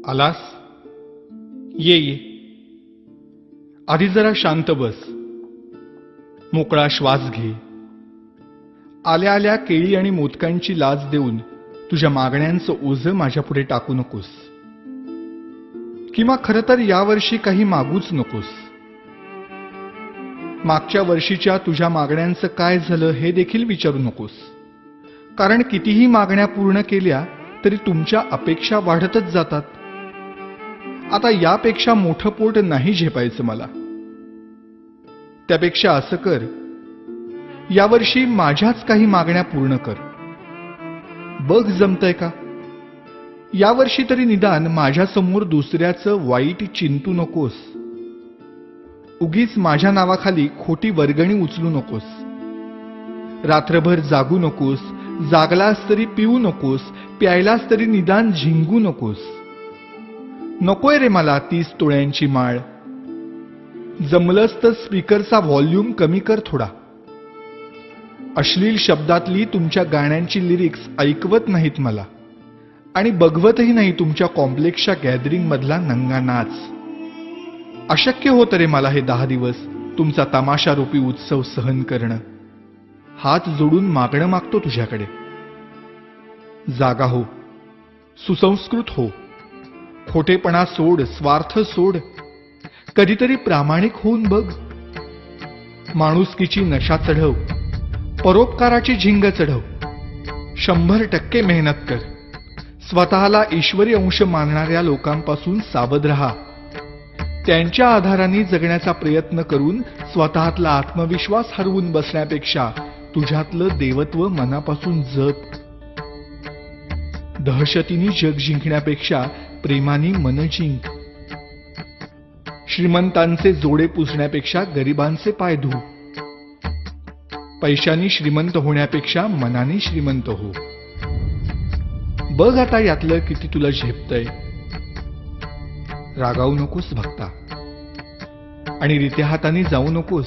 आलास? ये ये. आधी जरा शांत बस. मोकळा श्वास घे. आल्या आल्या केळी आणि मोदकांची लाच देऊन तुझ्या मागण्यांचं ओझं माझ्यापुढे टाकू नकोस. किंवा खरं तर यावर्षी काही मागूच नकोस. मागच्या वर्षीच्या तुझ्या मागण्यांचं काय झालं हे देखील विचारू नकोस. कारण कितीही मागण्या पूर्ण केल्या तरी तुमच्या अपेक्षा वाढतच जातात. आता यापेक्षा मोठं पोट नाही झेपायचं मला. त्यापेक्षा असं कर, यावर्षी माझ्याच काही मागण्या पूर्ण कर. बघ जमतंय का? यावर्षी तरी निदान माझ्यासमोर दुसऱ्याचं वाईट चिंतू नकोस. उगीच माझ्या नावाखाली खोटी वर्गणी उचलू नकोस. रात्रभर जागू नकोस. जागलास तरी पिऊ नकोस. प्यायलास तरी निदान झिंगू नकोस. नकोय रे मला 30 तोळ्यांची माळ. जमलंच तर स्पीकरचा व्हॉल्यूम कमी कर थोडा. अश्लील शब्दातली तुमच्या गाण्यांची लिरिक्स ऐकवत नाहीत मला. आणि बघवतही नाही तुमच्या कॉम्प्लेक्सच्या गॅदरिंग मधला नंगा नाच. अशक्य होतं रे मला हे 10 दिवस तुमचा तमाशारूपी उत्सव सहन करणं. हात जोडून मागणं मागतो तुझ्याकडे. जागा हो. सुसंस्कृत हो. खोटेपणा सोड. स्वार्थ सोड. कधीतरी प्रामाणिक होऊन बघ. माणुसकीची नशा चढव. परोपकाराची झिंग चढव. 100% मेहनत कर. स्वतःला ईश्वरी अंश मानणाऱ्या लोकांपासून सावध राहा. त्यांच्या आधाराने जगण्याचा प्रयत्न करून स्वतःतला आत्मविश्वास हरवून बसण्यापेक्षा तुझ्यातलं देवत्व मनापासून जप. दहशतीने जग जिंकण्यापेक्षा प्रेमाने मन जिंक. श्रीमंतांचे जोडे पुसण्यापेक्षा गरिबांचे पाय धू. पैशाने श्रीमंत होण्यापेक्षा मनाने श्रीमंत हो. बघ आता यातलं किती तुला झेपतंय. रागावू नकोस भक्ता. आणि रित्या हाताने जाऊ नकोस.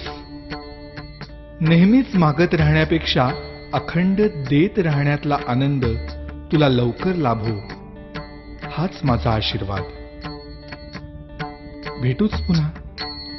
नेहमीच मागत राहण्यापेक्षा अखंड देत राहण्यातला आनंद तुला लवकर लाभो. हाच माझा आशीर्वाद. भेटूच पुन्हा.